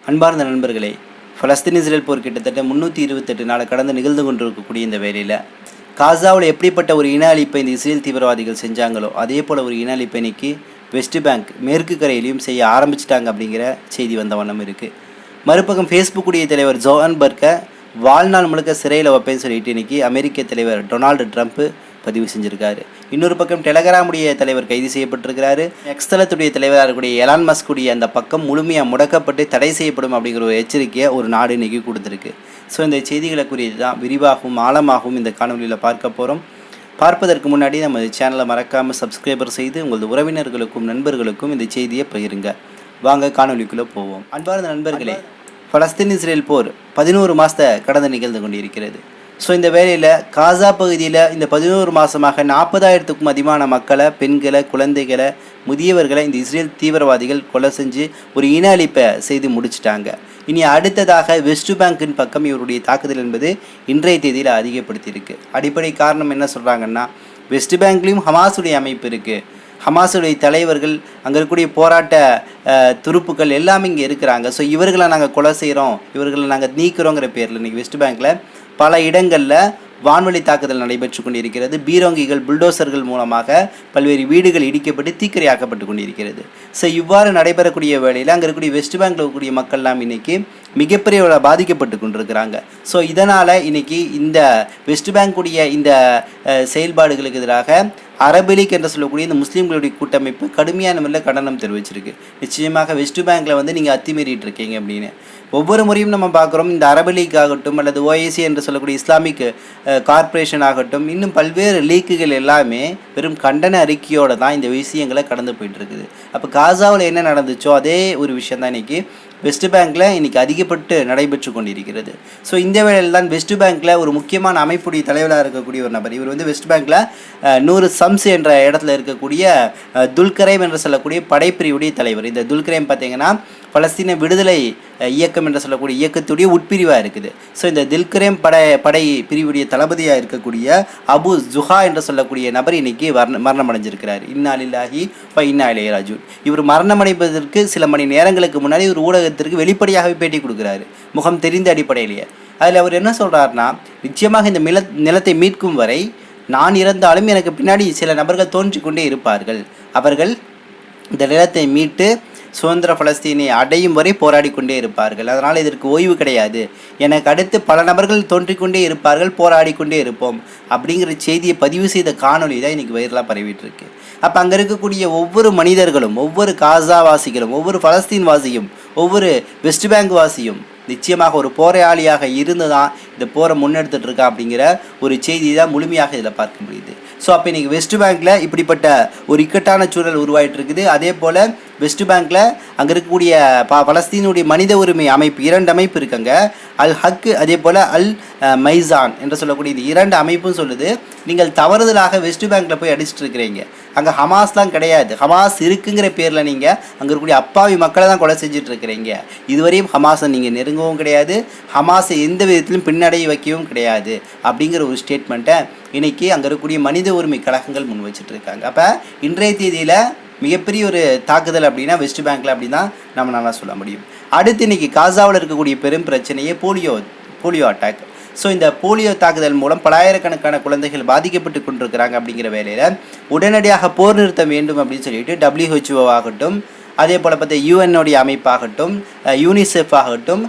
அன்பார்ந்த நண்பர்களே, Palestine Israel போர் கிட்டத்தட்ட 328 நாள் கடந்து நிகழ்ந்து கொண்டிருக்கக்கூடிய இந்த வேளையில் காசாவில் எப்படிப்பட்ட ஒரு இன அழிப்பை இந்த இஸ்ரேல் தீவிரவாதிகள் செஞ்சாங்களோ அதே போல் ஒரு இன அழிப்பை இன்னைக்கு வெஸ்ட் பேங்க் மேற்கு கரையிலையும் செய்ய ஆரம்பிச்சிட்டாங்க அப்படிங்கிற செய்தி வந்த வண்ணம் இருக்குது. மறுபக்கம் ஃபேஸ்புக் உடைய தலைவர் ஜோஹன்பர்க்கை வாழ்நாள் முழுக்க சிறையில் வைப்பேன்னு சொல்லிட்டு இன்னைக்கு அமெரிக்க தலைவர் டொனால்டு ட்ரம்ப் பதிவு செஞ்சுருக்காரு. இன்னொரு பக்கம் டெலகிராமுடைய தலைவர் கைது செய்யப்பட்டிருக்கிறாரு. எக்ஸ்தலத்துடைய தலைவராக இருக்கக்கூடிய எலான் மஸ்குடைய அந்த பக்கம் முழுமையாக முடக்கப்பட்டு தடை செய்யப்படும் அப்படிங்கிற ஒரு எச்சரிக்கையை ஒரு நாடு இன்னைக்கு கொடுத்துருக்கு. ஸோ இந்த செய்திகளை குறித்து தான் விரிவாகவும் ஆழமாகவும் இந்த காணொலியில் பார்க்க போகிறோம். பார்ப்பதற்கு முன்னாடி நம்ம சேனலை மறக்காமல் சப்ஸ்கிரைபர் செய்து உங்களது உறவினர்களுக்கும் நண்பர்களுக்கும் இந்த செய்தியை பகிருங்க. வாங்க காணொலிக்குள்ளே போவோம். அன்பார்ந்த நண்பர்களே, பலஸ்தீன் இஸ்ரேல் போர் 11 மாதத்தை கடந்து நிகழ்ந்து கொண்டிருக்கிறது. ஸோ இந்த வேளையில் காசா பகுதியில் இந்த 11 மாதமாக 40,000க்கும் அதிகமான மக்களை, பெண்களை, குழந்தைகளை, முதியவர்களை இந்த இஸ்ரேல் தீவிரவாதிகள் கொலை செஞ்சு ஒரு இன அழிப்பை செய்து முடிச்சிட்டாங்க. இனி அடுத்ததாக வெஸ்ட் பேங்கின் பக்கம் இவருடைய தாக்குதல் என்பது இன்றைய தேதியில் அதிகப்படுத்தியிருக்கு. அடிப்படை காரணம் என்ன சொல்கிறாங்கன்னா, வெஸ்ட் பேங்க்லேயும் ஹமாஸுடைய அமைப்பு இருக்குது. ஹமாஸுடைய தலைவர்கள், அங்கே இருக்கக்கூடிய போராட்ட துருப்புக்கள் எல்லாமே இங்கே இருக்கிறாங்க. ஸோ இவர்களை நாங்கள் கொலை செய்கிறோம், இவர்களை நாங்கள் நீக்கிறோங்கிற பேரில் இன்றைக்கி வெஸ்ட் பேங்கில் பல இடங்களில் வான்வழி தாக்குதல் நடைபெற்று கொண்டிருக்கிறது. பீரோங்கிகள், புல்டோசர்கள் மூலமாக பல்வேறு வீடுகள் இடிக்கப்பட்டு தீக்கிரையாக்கப்பட்டு கொண்டிருக்கிறது. ஸோ இவ்வாறு நடைபெறக்கூடிய வேளையில் அங்கே இருக்கக்கூடிய வெஸ்ட் பேங்கில் இருக்கக்கூடிய மக்கள்லாம் இன்றைக்கி மிகப்பெரிய பாதிக்கப்பட்டு கொண்டிருக்கிறாங்க. ஸோ இதனால் இன்றைக்கி இந்த வெஸ்ட் பேங்குடைய இந்த செயல்பாடுகளுக்கு எதிராக அரபு லீக் என்று சொல்லக்கூடிய இந்த முஸ்லீம்களுடைய கூட்டமைப்பு கடுமையான முறையில் கண்டனம் தெரிவிச்சிருக்கு. நிச்சயமாக வெஸ்ட் பேங்கில் நீங்கள் அத்துமீறிட்டு இருக்கீங்க அப்படின்னு ஒவ்வொரு முறையும் நம்ம பார்க்குறோம். இந்த அரபு லீக் ஆகட்டும் அல்லது ஓஐசி என்று சொல்லக்கூடிய இஸ்லாமிக் கார்ப்பரேஷன் ஆகட்டும், இன்னும் பல்வேறு லீக்குகள் எல்லாமே வெறும் கண்டன அறிக்கையோடு தான் இந்த விஷயங்களை கடந்து போயிட்டு இருக்குது. அப்போ காசாவில் என்ன நடந்துச்சோ அதே ஒரு விஷயம் தான் இன்றைக்கி வெஸ்ட் பேங்கில் இன்றைக்கி அதிகப்பட்டு நடைபெற்று கொண்டிருக்கிறது. ஸோ இந்த வேளையில் தான் வெஸ்ட் பேங்கில் ஒரு முக்கியமான அமைப்புடைய தலைவராக இருக்கக்கூடிய ஒரு நபர், இவர் வெஸ்ட் பேங்கில் நூறு சம்ஸ் என்ற இடத்துல இருக்கக்கூடிய துல்கரைம் என்று சொல்லக்கூடிய படைப்பிரிவுடைய தலைவர். இந்த துல்கரைம் பார்த்திங்கன்னா பலஸ்தீன விடுதலை இயக்கம் என்று சொல்லக்கூடிய இயக்கத்துடைய உட்பிரிவாக இருக்குது. ஸோ இந்த துல்கரைம் படை பிரிவுடைய தளபதியாக இருக்கக்கூடிய அபு ஜுஹா என்று சொல்லக்கூடிய நபர் இன்னைக்கு மரணம் அடைஞ்சிருக்கிறார். இன்னா லில்லாஹி வ இன்னா இலைஹி ராஜிஊன். இவர் மரணம் அடைவதற்கு சில மணி நேரங்களுக்கு முன்னாடி ஒரு ஊடகத்திற்கு வெளிப்படையாகவே பேட்டி கொடுக்குறாரு, முகம் தெரிந்த அடிப்படையிலேயே. அதில் அவர் என்ன சொல்கிறாருன்னா, நிச்சயமாக இந்த நிலத்தை மீட்கும் வரை நான் இறந்தாலும் எனக்கு பின்னாடி சில நபர்கள் தோன்றி கொண்டே இருப்பார்கள். அவர்கள் இந்த நிலத்தை மீட்டு சுதந்திர பலஸ்தீனை அடையும் வரை போராடி கொண்டே இருப்பார்கள். அதனால் இதற்கு ஓய்வு கிடையாது. எனக்கு அடுத்து பல நபர்கள் தோன்றிக்கொண்டே இருப்பார்கள், போராடி கொண்டே இருப்போம் அப்படிங்கிற செய்தியை பதிவு செய்த காணொலி தான் இன்றைக்கி வைரலாக பரவிட்டுருக்கு. அப்போ அங்கே இருக்கக்கூடிய ஒவ்வொரு மனிதர்களும், ஒவ்வொரு காசாவாசிகளும், ஒவ்வொரு பலஸ்தீன் வாசியும், ஒவ்வொரு வெஸ்ட் பேங்க் வாசியும் நிச்சயமாக ஒரு போராளியாக இருந்து தான் இந்த போரை முன்னெடுத்துட்டு இருக்கா அப்படிங்கிற ஒரு செய்தி தான் முழுமையாக இதில் பார்க்க முடியுது. ஸோ அப்போ இன்றைக்கி வெஸ்ட் பேங்கில் இப்படிப்பட்ட ஒரு இக்கட்டான சூழல் உருவாகிட்டு இருக்குது. அதே போல் வெஸ்ட் பேங்கில் அங்கே இருக்கக்கூடிய பலஸ்தீனுடைய மனித உரிமை அமைப்பு, 2 அமைப்பு இருக்குங்க, அல் ஹக் அதே போல் அல் மைசான் என்று சொல்லக்கூடிய இந்த 2 அமைப்பும் சொல்லுது, நீங்கள் தவறுதலாக வெஸ்ட் பேங்கில் போய் அடிச்சுட்டு இருக்கிறீங்க. அங்கே ஹமாஸ்லாம் கிடையாது, ஹமாஸ் இருக்குங்கிற பேரில் நீங்கள் அங்கே இருக்கக்கூடிய அப்பாவி மக்களை தான் கொலை செஞ்சுட்டு இருக்கிறீங்க. இதுவரையும் ஹமாஸை நீங்கள் நெருங்கவும் கிடையாது, ஹமாஸை எந்த விதத்திலும் பின்னடைய வைக்கவும் கிடையாது அப்படிங்கிற ஒரு ஸ்டேட்மெண்ட்டை இன்றைக்கி அங்கே இருக்கக்கூடிய மனித உரிமை கழகங்கள் முன் வச்சுட்டு இருக்காங்க. அப்போ இன்றைய தேதியில் மிகப்பெரிய ஒரு தாக்குதல் அப்படின்னா வெஸ்ட் பேங்கில் அப்படி தான் நம்ம நல்லா சொல்ல முடியும். அடுத்து இன்றைக்கி காசாவில் இருக்கக்கூடிய பெரும் பிரச்சனையே போலியோ அட்டாக். ஸோ இந்த போலியோ தாக்குதல் மூலம் பலாயிரக்கணக்கான குழந்தைகள் பாதிக்கப்பட்டு கொண்டிருக்கிறாங்க. அப்படிங்கிற வேலையில் உடனடியாக போர் நிறுத்தம் வேண்டும் அப்படின்னு சொல்லிட்டு WHO ஆகட்டும், அதே போல் பார்த்தா யூஎன்னுடைய அமைப்பாகட்டும், யூனிசெஃப் ஆகட்டும்,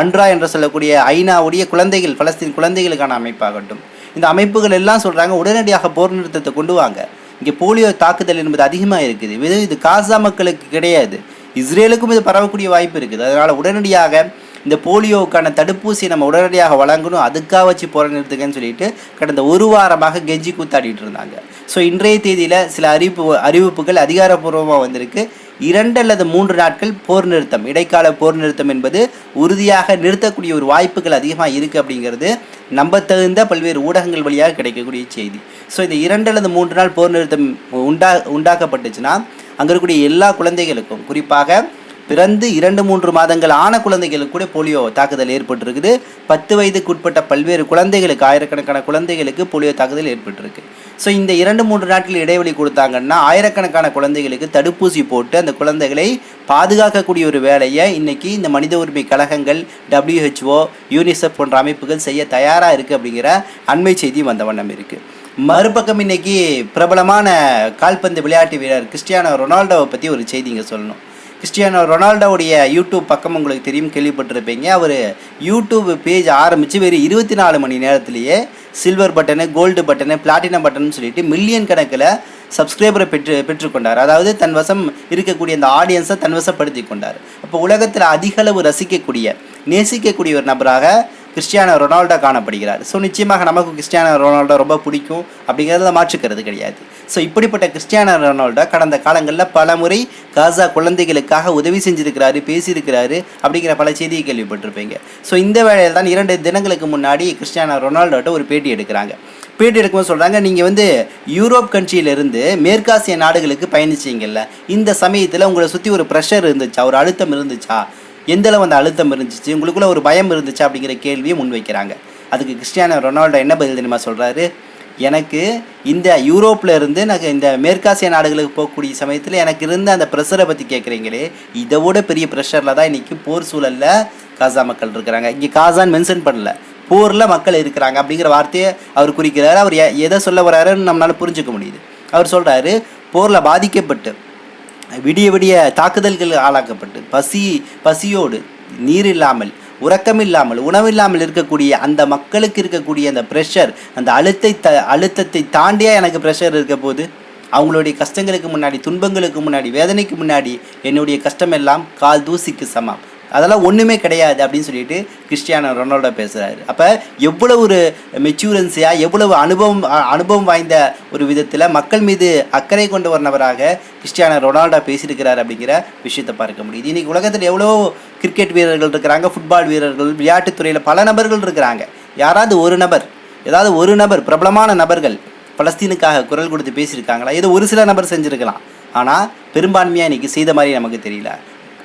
அன்ட்ரா என்று சொல்லக்கூடிய ஐநாவுடைய குழந்தைகள், பலஸ்தீன் குழந்தைகளுக்கான அமைப்பாகட்டும், இந்த அமைப்புகள் எல்லாம் சொல்கிறாங்க உடனடியாக போர் நிறுத்தத்தை கொண்டு வாங்க. இங்கே போலியோ தாக்குதல் என்பது அதிகமாக இருக்குது. இது காசா மக்களுக்கு கிடையாது, இஸ்ரேலுக்கும் இது பரவக்கூடிய வாய்ப்பு இருக்குது. அதனால் உடனடியாக இந்த போலியோவுக்கான தடுப்பூசியை நம்ம உடனடியாக வழங்கணும், அதுக்காக வச்சு போற நிறுத்துக்கன்னு சொல்லிட்டு கடந்த ஒரு வாரமாக கெஞ்சி கூத்தாடிட்டு இருந்தாங்க. ஸோ இன்றைய தேதியில் சில அறிவிப்புகள் அதிகாரப்பூர்வமாக வந்திருக்கு. 2 அல்லது 3 நாட்கள் போர் நிறுத்தம், இடைக்கால போர் நிறுத்தம் என்பது உறுதியாக நிறுத்தக்கூடிய ஒரு வாய்ப்புகள் அதிகமாக இருக்குது அப்படிங்கிறது நம்பத்தகுந்த பல்வேறு ஊடகங்கள் வழியாக கிடைக்கக்கூடிய செய்தி. ஸோ இந்த 2 அல்லது 3 நாள் போர் நிறுத்தம் உண்டாக்கப்பட்டுச்சுன்னா அங்கே இருக்கக்கூடிய எல்லா குழந்தைகளுக்கும், குறிப்பாக பிறந்து 2-3 மாதங்கள் ஆன குழந்தைகளுக்கு கூட போலியோ தாக்குதல் ஏற்பட்டிருக்குது. 10 வயதுக்கு உட்பட்ட பல்வேறு குழந்தைகளுக்கு, ஆயிரக்கணக்கான குழந்தைகளுக்கு போலியோ தாக்குதல் ஏற்பட்டிருக்கு. ஸோ இந்த 2-3 நாட்கள் இடைவெளி கொடுத்தாங்கன்னா ஆயிரக்கணக்கான குழந்தைகளுக்கு தடுப்பூசி போட்டு அந்த குழந்தைகளை பாதுகாக்கக்கூடிய ஒரு வேலையை இன்றைக்கி இந்த மனித உரிமை கழகங்கள், WHO, யூனிசெஃப் போன்ற அமைப்புகள் செய்ய தயாராக இருக்குது அப்படிங்கிற அண்மை செய்தி வந்த வண்ணம் இருக்குது. மறுபக்கம் இன்றைக்கி பிரபலமான கால்பந்து விளையாட்டு வீரர் கிறிஸ்டியானோ ரொனால்டோவை பற்றி ஒரு செய்தி இங்கே சொல்லணும். கிறிஸ்டியானோ ரொனால்டோவுடைய யூடியூப் பக்கம் உங்களுக்கு தெரியும், கேள்விப்பட்டிருப்பீங்க. அவர் யூடியூப் பேஜ் ஆரம்பித்து வெறும் 24 மணி நேரத்திலேயே சில்வர் பட்டனு, கோல்டு பட்டனு, பிளாட்டினம் பட்டன்னு சொல்லிட்டு மில்லியன் கணக்கில் சப்ஸ்கிரைபரை பெற்றுக்கொண்டார். அதாவது தன் வசம் இருக்கக்கூடிய அந்த ஆடியன்ஸை தன்வசப்படுத்தி கொண்டார். அப்போ உலகத்தில் அதிக அளவு ரசிக்கக்கூடிய, நேசிக்கக்கூடிய ஒரு நபராக கிறிஸ்டியானோ ரொனால்டோ காணப்படுகிறார். ஸோ நிச்சயமாக நமக்கு கிறிஸ்டியானோ ரொனால்டோ ரொம்ப பிடிக்கும் அப்படிங்கிறத மாற்றுக்கிறது கிடையாது. ஸோ இப்படிப்பட்ட கிறிஸ்டியானோ ரொனால்டோ கடந்த காலங்களில் பல முறை காசா குழந்தைகளுக்காக உதவி செஞ்சுருக்கிறாரு, பேசியிருக்கிறாரு அப்படிங்கிற பல செய்தியை கேள்விப்பட்டிருப்பீங்க. ஸோ இந்த வேளையில் தான் 2 தினங்களுக்கு முன்னாடி கிறிஸ்டியானோ ரொனால்டோட்ட ஒரு பேட்டி எடுக்கிறாங்க. பேட்டி எடுக்கும்போது சொல்கிறாங்க, நீங்கள் யூரோப் கண்ட்ரியிலிருந்து மேற்காசிய நாடுகளுக்கு பயணிச்சிங்கல்ல, இந்த சமயத்தில் உங்களை சுற்றி ஒரு ப்ரெஷர் இருந்துச்சா, ஒரு அழுத்தம் இருந்துச்சா, எந்தளவு அந்த அழுத்தம் இருந்துச்சு, உங்களுக்குள்ள ஒரு பயம் இருந்துச்சா அப்படிங்கிற கேள்வியை முன்வைக்கிறாங்க. அதுக்கு கிறிஸ்டியானோ ரொனால்டோ என்ன பதில் தெரியுமா சொல்கிறாரு? எனக்கு இந்த யூரோப்பில் இருந்து நான் இந்த மேற்காசிய நாடுகளுக்கு போகக்கூடிய சமயத்தில் எனக்கு இருந்த அந்த ப்ரெஷரை பற்றி கேட்குறீங்களே, இதை விட பெரிய ப்ரெஷரில் தான் இன்றைக்கி போர் சூழலில் காசா மக்கள் இருக்கிறாங்க. இங்கே காசான்னு மென்ஷன் பண்ணல, போரில் மக்கள் இருக்கிறாங்க அப்படிங்கிற வார்த்தையை அவர் குறிக்கிறாரு. அவர் எதை சொல்ல வர்றாருன்னு நம்மளால் புரிஞ்சுக்க முடியுது. அவர் சொல்கிறாரு, போரில் பாதிக்கப்பட்டு விடிய விடிய தாக்குதல்கள் ஆளாக்கப்பட்டு பசியோடு, நீர் இல்லாமல், உறக்கமில்லாமல், உணவில்லாமல் இருக்கக்கூடிய அந்த மக்களுக்கு இருக்கக்கூடிய அந்த ப்ரெஷர், அந்த அழுத்தத்தை தாண்டியா எனக்கு ப்ரெஷர் இருக்க போது, அவங்களுடைய கஷ்டங்களுக்கு முன்னாடி, துன்பங்களுக்கு முன்னாடி, வேதனைக்கு முன்னாடி என்னுடைய கஷ்டமெல்லாம் கால் தூசிக்கு சமம், அதெல்லாம் ஒன்றுமே கிடையாது அப்படின்னு சொல்லிட்டு கிறிஸ்டியானோ ரொனால்டோ பேசுகிறாரு. அப்போ எவ்வளோ ஒரு மெச்சூரன்ஸியாக, எவ்வளவு அனுபவம் வாய்ந்த ஒரு விதத்தில் மக்கள் மீது அக்கறை கொண்டு ஒரு நபராக கிறிஸ்டியானோ ரொனால்டோ பேசியிருக்கிறார் அப்படிங்கிற விஷயத்தை பார்க்க முடியுது. இன்றைக்கி உலகத்தில் எவ்வளோ கிரிக்கெட் வீரர்கள் இருக்கிறாங்க, ஃபுட்பால் வீரர்கள், விளையாட்டுத்துறையில் பல நபர்கள் இருக்கிறாங்க. ஏதாவது ஒரு நபர் பிரபலமான நபர்கள் பலஸ்தீனுக்காக குரல் கொடுத்து பேசியிருக்காங்களா? ஏதோ ஒரு சில நபர் செஞ்சுருக்கலாம். ஆனால் பெரும்பான்மையாக இன்றைக்கி செய்த மாதிரி நமக்கு தெரியல.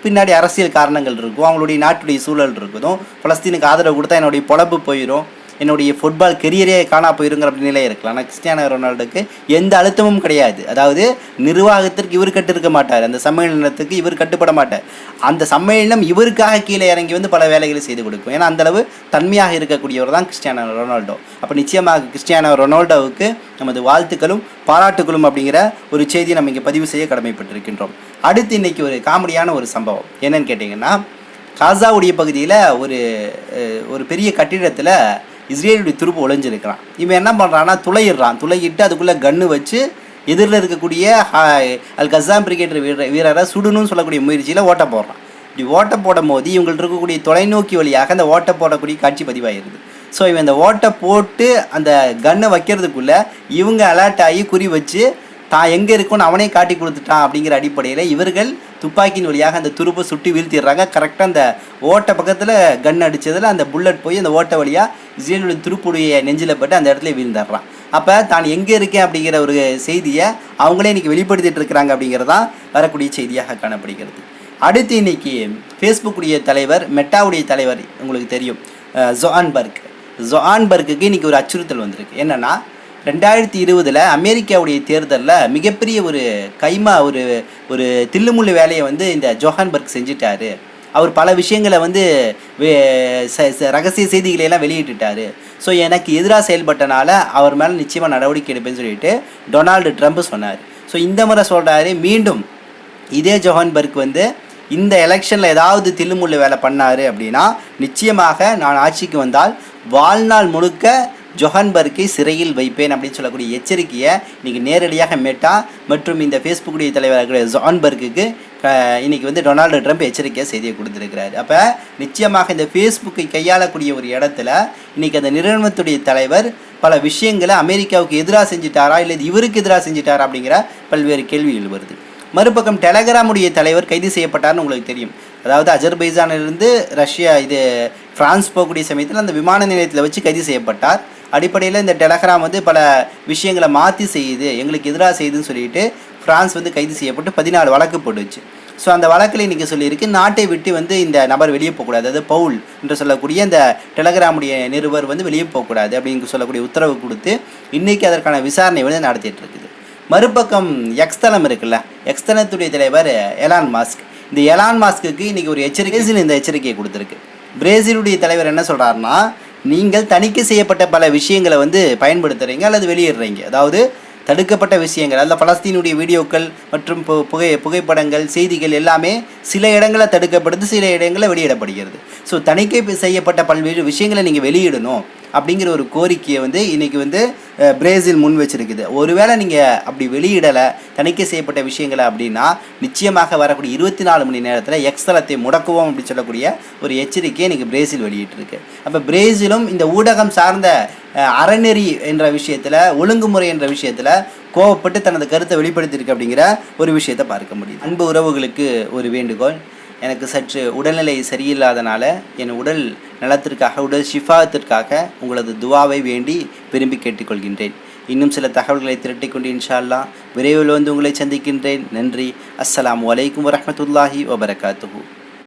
பின்னாடி அரசியல் காரணங்கள் இருக்கும், அவங்களுடைய நாட்டுடைய சூழல் இருக்குதும். பலஸ்தீனுக்கு ஆதரவு கொடுத்தா என்னுடைய பொழப்பு போயிடும், என்னுடைய ஃபுட்பால் கெரியரே காணா போயிருங்கிற அப்படி நிலையை இருக்கலாம். ஆனால் கிறிஸ்டியானோ ரொனால்டோக்கு எந்த அழுத்தமும் கிடையாது. அதாவது நிர்வாகத்திற்கு இவர் கட்டிருக்க மாட்டார், அந்த சம்மேளனத்துக்கு இவர் கட்டுப்பட மாட்டார். அந்த சம்மேளனம் இவருக்காக கீழே இறங்கி பல வேலைகளை செய்து கொடுக்கும். ஏன்னா அந்தளவு தன்மையாக இருக்கக்கூடியவர் தான் கிறிஸ்டியானோ ரொனால்டோ. அப்போ நிச்சயமாக கிறிஸ்டியானோ ரொனால்டோவுக்கு நமது வாழ்த்துக்களும் பாராட்டுகளும் அப்படிங்கிற ஒரு செய்தியை நம்ம இங்கே பதிவு செய்ய கடமைப்பட்டிருக்கின்றோம். அடுத்து இன்றைக்கி ஒரு காமெடியான ஒரு சம்பவம் என்னன்னு கேட்டிங்கன்னா, காசாவுடைய பகுதியில் ஒரு பெரிய கட்டிடத்தில் இஸ்ரேலுடைய துருப்பு ஒளிஞ்சிருக்கிறான். இவன் என்ன பண்ணுறான்னா துளையிட்டு அதுக்குள்ளே கன்று வச்சு எதிரில் இருக்கக்கூடிய அல் கசாம் பிரிகேட் வீரரை சுடணும்னு சொல்லக்கூடிய முயற்சியில் ஓட்ட போடுறான். இப்படி ஓட்ட போடும் போது இவங்கள்ட்ட இருக்கக்கூடிய தொலைநோக்கி வழியாக அந்த ஓட்ட போடக்கூடிய காட்சி பதிவாகிருது. ஸோ இவன் இந்த ஓட்டை போட்டு அந்த கன்னை வைக்கிறதுக்குள்ளே இவங்க அலர்ட் ஆகி குறி வச்சு தான் எங்கே இருக்குன்னு அவனே காட்டி கொடுத்துட்டான் அப்படிங்கிற அடிப்படையில் இவர்கள் துப்பாக்கியின் வழியாக அந்த துருப்பை சுட்டி வீழ்த்திடுறாங்க. கரெக்டாக அந்த ஓட்டை பக்கத்தில் கன் அடித்ததில் அந்த புல்லட் போய் அந்த ஓட்டை வழியாக இஸ்ரேலுடைய துருப்புடைய நெஞ்சில் பட்டு அந்த இடத்துல வீழ்ந்துடுறான். அப்போ தான் எங்கே இருக்கேன் அப்படிங்கிற ஒரு செய்தியை அவங்களே இன்றைக்கி வெளிப்படுத்திட்டு இருக்கிறாங்க அப்படிங்கிறதான் வரக்கூடிய செய்தியாக காணப்படுகிறது. அடுத்து இன்றைக்கி ஃபேஸ்புக்குடைய தலைவர், மெட்டாவுடைய தலைவர் உங்களுக்கு தெரியும், ஜொஹான்பர்க்கு இன்றைக்கி ஒரு அச்சுறுத்தல் வந்திருக்கு. என்னென்னா 2020 அமெரிக்காவுடைய தேர்தலில் மிகப்பெரிய ஒரு தில்லுமுள்ளு வேலையை இந்த ஜொஹான்பர்க் செஞ்சிட்டாரு. அவர் பல விஷயங்களை ரகசிய செய்திகளையெல்லாம் வெளியிட்டுட்டார். ஸோ எனக்கு எதிராக செயல்பட்டனால அவர் மேலே நிச்சயமாக நடவடிக்கை எடுப்பேன்னு சொல்லிட்டு டொனால்டு ட்ரம்ப் சொன்னார். ஸோ இந்த முறை சொல்கிறாரு, மீண்டும் இதே ஜொஹான்பர்க் இந்த எலெக்ஷனில் ஏதாவது தில்லுமுள்ளு வேலை பண்ணார் அப்படின்னா நிச்சயமாக நான் ஆட்சிக்கு வந்தால் வாழ்நாள் முழுக்க ஜொஹான்பர்க்கை சிறையில் வைப்பேன் அப்படின்னு சொல்லக்கூடிய எச்சரிக்கையை இன்றைக்கி நேரடியாக மெட்டா மற்றும் இந்த ஃபேஸ்புக்குடைய தலைவர்கள் ஜொஹான்பர்க்கு இன்றைக்கி டொனால்டு ட்ரம்ப் எச்சரிக்கையை செய்தியை கொடுத்துருக்கிறாரு. அப்போ நிச்சயமாக இந்த ஃபேஸ்புக்கை கையாளக்கூடிய ஒரு இடத்துல இன்றைக்கி அந்த நிறுவனத்துடைய தலைவர் பல விஷயங்களை அமெரிக்காவுக்கு எதிராக செஞ்சிட்டாரா இல்லை இவருக்கு எதிராக செஞ்சிட்டாரா அப்படிங்கிற பல்வேறு கேள்விகள் வருது. மறுபக்கம் டெலகிராமுடைய தலைவர் கைது செய்யப்பட்டார்னு உங்களுக்கு தெரியும். அதாவது அஜர்பைஜானிலிருந்து ஃப்ரான்ஸ் போகக்கூடிய சமயத்தில் அந்த விமான நிலையத்தில் வச்சு கைது செய்யப்பட்டார். அடிப்படையில் இந்த டெலகிராம் பல விஷயங்களை மாற்றி செய்யுது, எங்களுக்கு எதிராக செய்யுதுன்னு சொல்லிட்டு ஃப்ரான்ஸ் கைது செய்யப்பட்டு 14 வழக்கு போட்டுச்சு. ஸோ அந்த வழக்கில் இன்றைக்கி சொல்லியிருக்கு, நாட்டை விட்டு வந்து இந்த நபர் வெளியே போகக்கூடாது, அதாவது பவுல் என்று சொல்லக்கூடிய இந்த டெலகிராமுடைய நிருபர் வந்து வெளியே போகக்கூடாது அப்படின்னு சொல்லக்கூடிய உத்தரவு கொடுத்து இன்றைக்கி அதற்கான விசாரணை வந்து நடத்திட்டு இருக்குது. மறுபக்கம் எக்ஸ் தளம் இருக்குல்ல, எக்ஸ் தளத்துடைய தலைவர் எலான் மாஸ்க், இந்த எலான் மாஸ்க்கு இன்றைக்கி ஒரு எச்சரிக்கை, இந்த எச்சரிக்கையை கொடுத்துருக்கு. பிரேசிலுடைய தலைவர் என்ன சொல்கிறாருன்னா, நீங்கள் தணிக்கை செய்யப்பட்ட பல விஷயங்களை வந்து பயன்படுத்துகிறீங்க அல்லது வெளியிடுறீங்க, அதாவது தடுக்கப்பட்ட விஷயங்கள், அதில் பலஸ்தீனுடைய வீடியோக்கள் மற்றும் புகைப்படங்கள், செய்திகள் எல்லாமே சில இடங்களில் தடுக்கப்படுது, சில இடங்களில் வெளியிடப்படுகிறது. ஸோ தணிக்கை செய்யப்பட்ட பல்வேறு விஷயங்களை நீங்கள் வெளியிடணும் அப்படிங்கிற ஒரு கோரிக்கையை வந்து இன்றைக்கி வந்து பிரேசில் முன் வச்சிருக்குது. ஒருவேளை நீங்கள் அப்படி வெளியிடலை தணிக்கை செய்யப்பட்ட விஷயங்களை அப்படின்னா நிச்சயமாக வரக்கூடிய 24 மணி நேரத்தில் எக்ஸ் தளத்தை முடக்குவோம் அப்படின்னு சொல்லக்கூடிய ஒரு எச்சரிக்கையை இன்றைக்கி பிரேசில் வெளியிட்டிருக்கு. அப்போ பிரேசிலும் இந்த ஊடகம் சார்ந்த அறநெறி என்ற விஷயத்தில், ஒழுங்குமுறை என்ற விஷயத்தில் கோவப்பட்டு தனது கருத்தை வெளிப்படுத்தியிருக்கு அப்படிங்கிற ஒரு விஷயத்தை பார்க்க முடியும். அன்பு உறவுகளுக்கு ஒரு வேண்டுகோள், எனக்கு சற்று உடல்நிலை சரியில்லாதனால என் உடல் நலத்திற்காக, உடல் ஷிஃபாத்திற்காக உங்களது துவாவை வேண்டி விரும்பி கேட்டுக்கொள்கின்றேன். இன்னும் சில தகவல்களை திரட்டிக்கொண்டு இன்ஷா அல்லாஹ் விரைவில் வந்து உங்களை சந்திக்கின்றேன். நன்றி. அஸ்ஸலாமு அலைக்கும் வரஹ்மத்துல்லாஹி வபரகாத்துஹு.